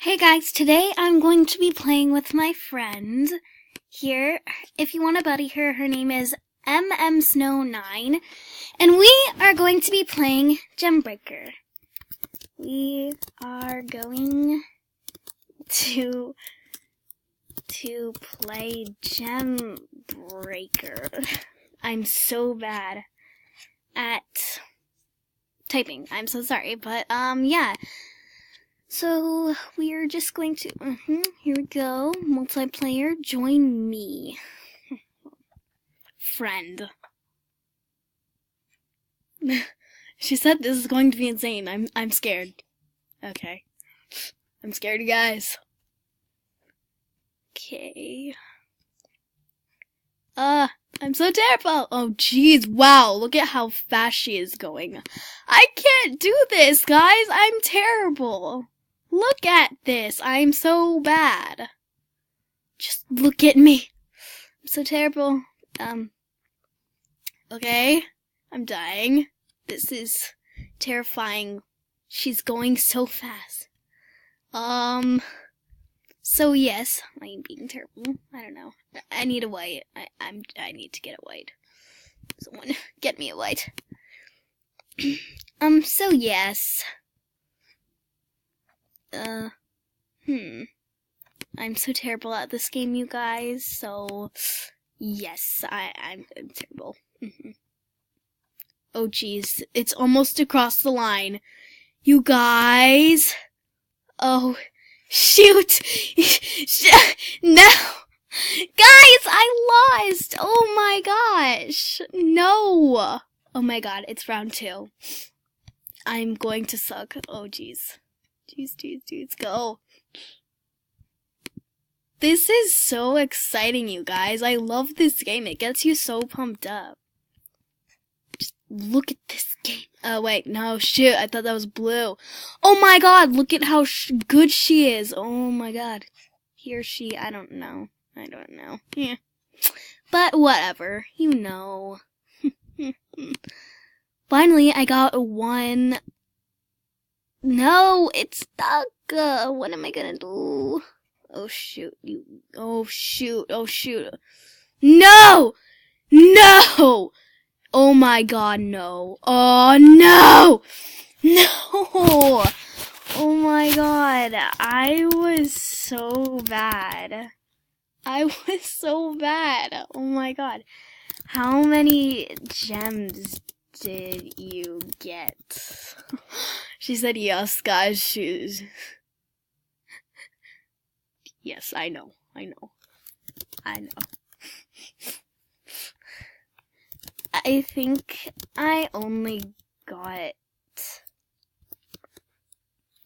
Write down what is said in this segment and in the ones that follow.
Hey guys, today I'm going to be playing with my friend here. If you want to buddy her, her name is MMSnow9, and we are going to be playing Gembreaker. We are going to play Gembreaker. I'm so bad at typing. I'm so sorry, but yeah. So, we're just going to, here we go, multiplayer, join me, friend. She said this is going to be insane, I'm scared. Okay. I'm scared, you guys. Okay. I'm so terrible. Oh, jeez, wow, look at how fast she is going. I can't do this, guys, I'm terrible. Look at this. I'm so bad. Just look at me. I'm so terrible. Okay. I'm dying. This is terrifying. She's going so fast. So yes, I'm being terrible. I don't know. I need a white. I need to get a white. Someone get me a white. So yes. I'm so terrible at this game, you guys, so, yes, I'm terrible. Oh, jeez, it's almost across the line. You guys! Oh, shoot! No! Guys, I lost! Oh my gosh! No! Oh my god, it's round 2. I'm going to suck. Oh, jeez. Jeez, go. This is so exciting, you guys. I love this game. It gets you so pumped up. Just look at this game. Oh, wait. No, shoot. I thought that was blue. Oh, my God. Look at how good she is. Oh, my God. He or she. I don't know. Yeah. But whatever. You know. Finally, I got one. No, it's stuck. What am I gonna do? Oh shoot, oh shoot. No! No! Oh my god, no. Oh no! No! Oh my god, I was so bad. Oh my god. How many gems did you get? She said yes, guys. Yes, I know. I think I only got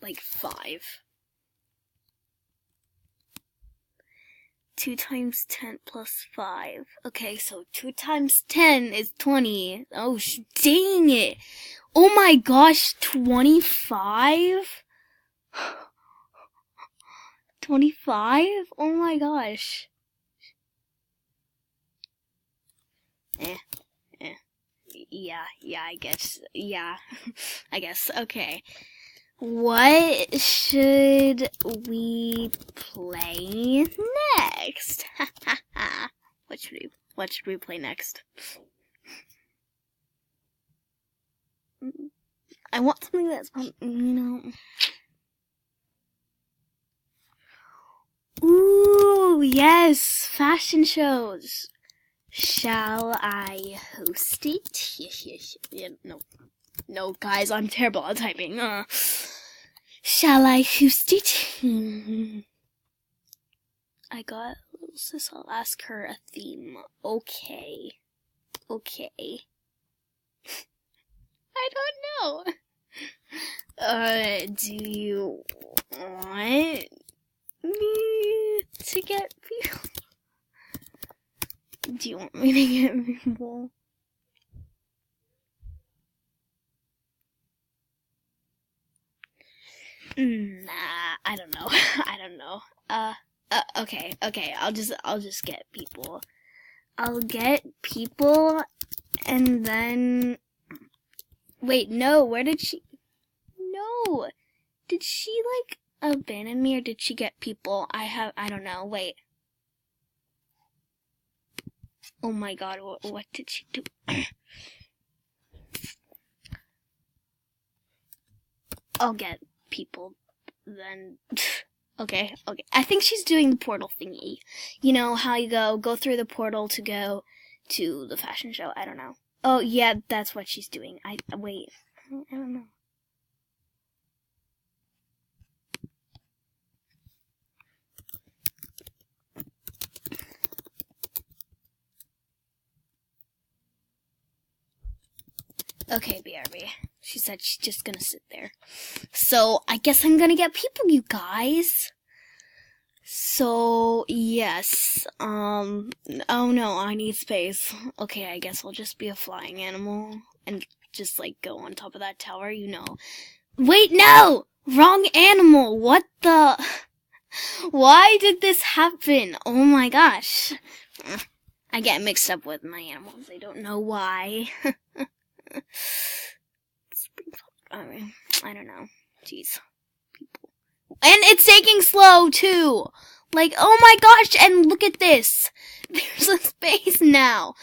like 5. 2 times 10 plus 5. Okay, so 2 times 10 is 20. Oh, dang it. Oh my gosh, 25? 25? Oh my gosh. Yeah, I guess. Yeah, I guess. Okay. What should we play next? What should we play next? I want something that's, Ooh, yes, fashion shows. Shall I host it? Yes. Yeah, no, guys, I'm terrible at typing. Shall I host it? I got little sis. I'll ask her a theme. Okay. I don't know. Do you want me to get people? Do you want me to get people? Nah, I don't know. Okay. I'll just get people. I'll get people, and then. Wait, no. Where did she? No. Did she abandon me, or did she get people? I don't know. Wait. Oh my god, what did she do? I'll get people then. Okay. I think she's doing the portal thingy. You know how you go through the portal to go to the fashion show. I don't know. Oh yeah, that's what she's doing. Wait. I don't know. Okay, BRB. She said she's just gonna sit there. So, I guess I'm gonna get people, you guys. So, yes. Oh no, I need space. Okay, I guess I'll just be a flying animal. And just, like, go on top of that tower, you know. Wait, no! Wrong animal! What the... Why did this happen? Oh my gosh. I get mixed up with my animals. I don't know why. I mean, I don't know. Jeez. People. And it's taking slow, too! Like, oh my gosh, and look at this! There's a space now!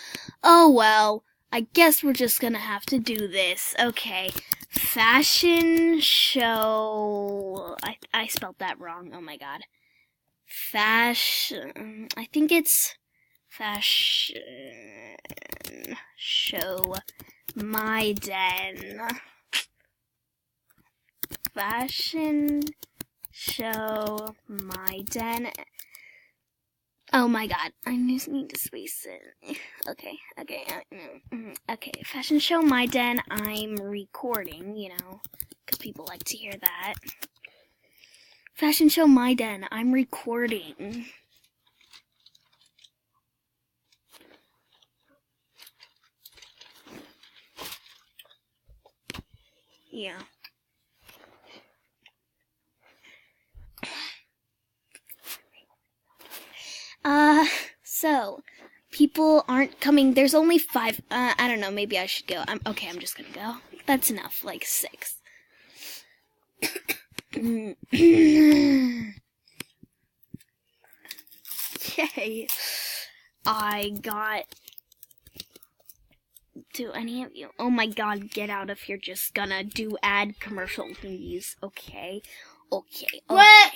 Oh well, I guess we're just gonna have to do this. Okay. Fashion show... I spelled that wrong, oh my god. Fashion... I think it's... Fashion... Show... My den. Fashion show my den. Oh my god, I just need to space it. Okay. Fashion show my den. I'm recording, you know, because people like to hear that. Fashion show my den. I'm recording. Yeah. So, people aren't coming. There's only 5. I don't know, maybe I should go. I'm just gonna go. That's enough, like 6. Yay. I got... Do any of you... Oh my god, get out if you're just gonna do ad commercial thingies. Okay. What?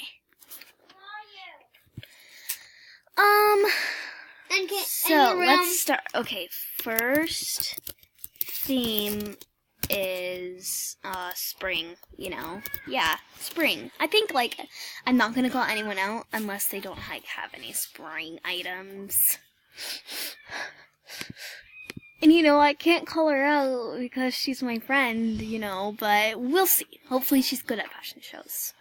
So, let's start. Okay, first theme is, spring, you know? Yeah, spring. I think, like, I'm not gonna call anyone out unless they don't, like, have any spring items. And, you know, I can't call her out because she's my friend, you know, but we'll see. Hopefully she's good at fashion shows.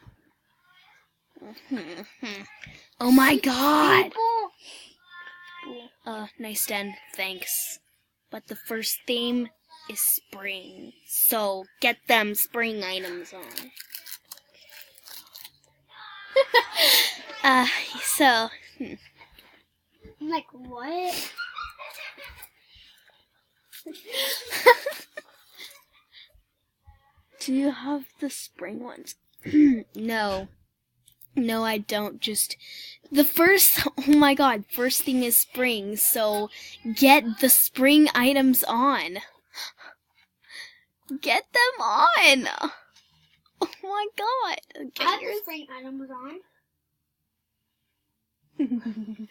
Oh my god! Nice den, thanks. But the first theme is spring, so get them spring items on. I'm like, what? Do you have the spring ones? No. No, I don't. Just the first, oh my god, first thing is spring, so get the spring items on. Get them on! Oh my god. I have the spring items on.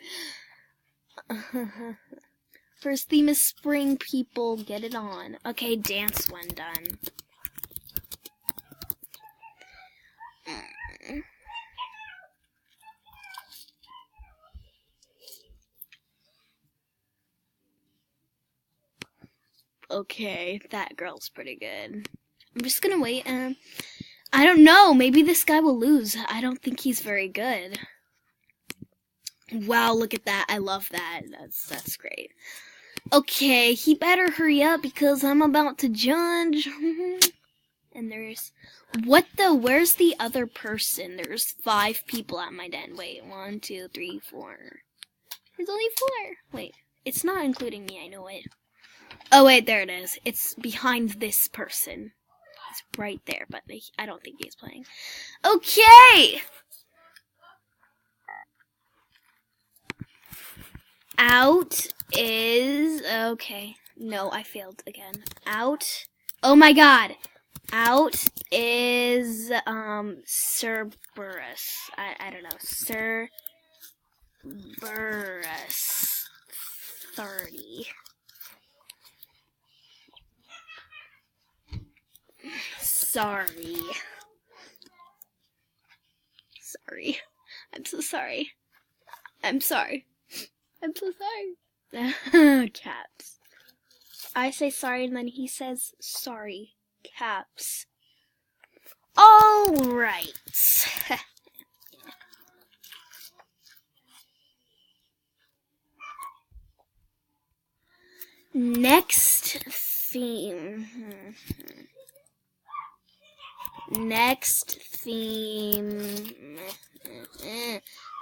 First theme is spring, people. Get it on. Okay, dance when done. Okay, that girl's pretty good. I'm just gonna wait and... I don't know, maybe this guy will lose. I don't think he's very good. Wow, look at that. I love that. That's great. Okay, he better hurry up because I'm about to judge. And there's... What the... Where's the other person? There's 5 people at my den. Wait, 1, 2, 3, 4. There's only 4. Wait, it's not including me, I know it. Oh wait, there it is. It's behind this person. He's right there, but I don't think he's playing. Okay! Out is... Okay. No, I failed again. Out. Oh my god! Out is, Cerberus. I don't know. Cerberus. 30. Sorry. Sorry. I'm so sorry. I'm sorry. I'm so sorry. Caps. I say sorry and then he says sorry. Caps. All right. Next theme. Next theme.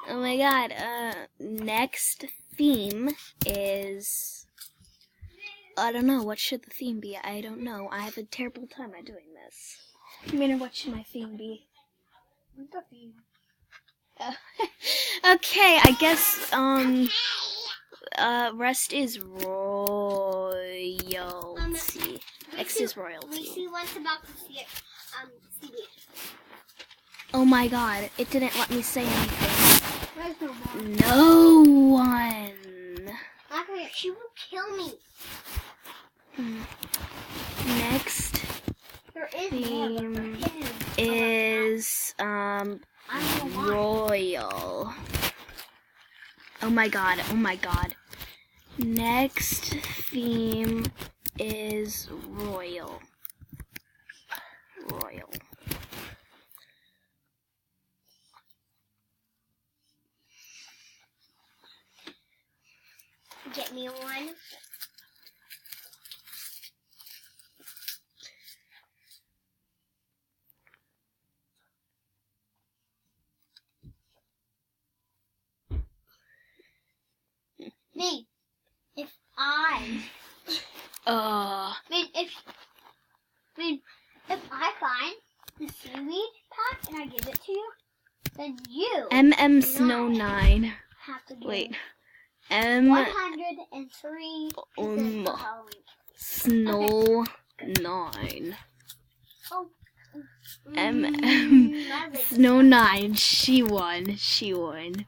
Oh my god. Next theme is... I don't know. What should the theme be? I don't know. I have a terrible time at doing this. Mina, what should my theme be? What's the theme? Okay, I guess, rest is royalty. X is royalty. Lucy wants about to see it, CD. Oh my god, it didn't let me say anything. There's no more. No one. Okay, she will kill me. Next There is theme more. is, royal. Oh my god, oh my god. Next theme is royal. Royal. Get me one. Me. If I find the seaweed pack and I give it to you, then you Snow 9. have to give Wait. 103 Um, Halloween. Snow 9. Oh. Snow 9. She won. She won.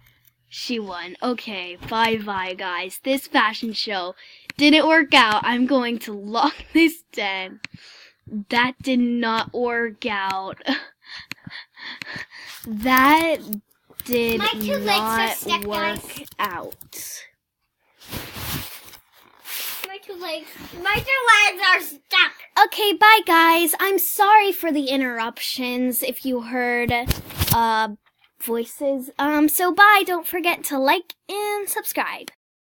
She won. Okay, bye-bye, guys. This fashion show didn't work out. I'm going to lock this down. That did not work out. That did My two legs are not stuck, work guys. out. My two legs are stuck. Okay, bye, guys. I'm sorry for the interruptions if you heard, voices. So bye. Don't forget to like and subscribe.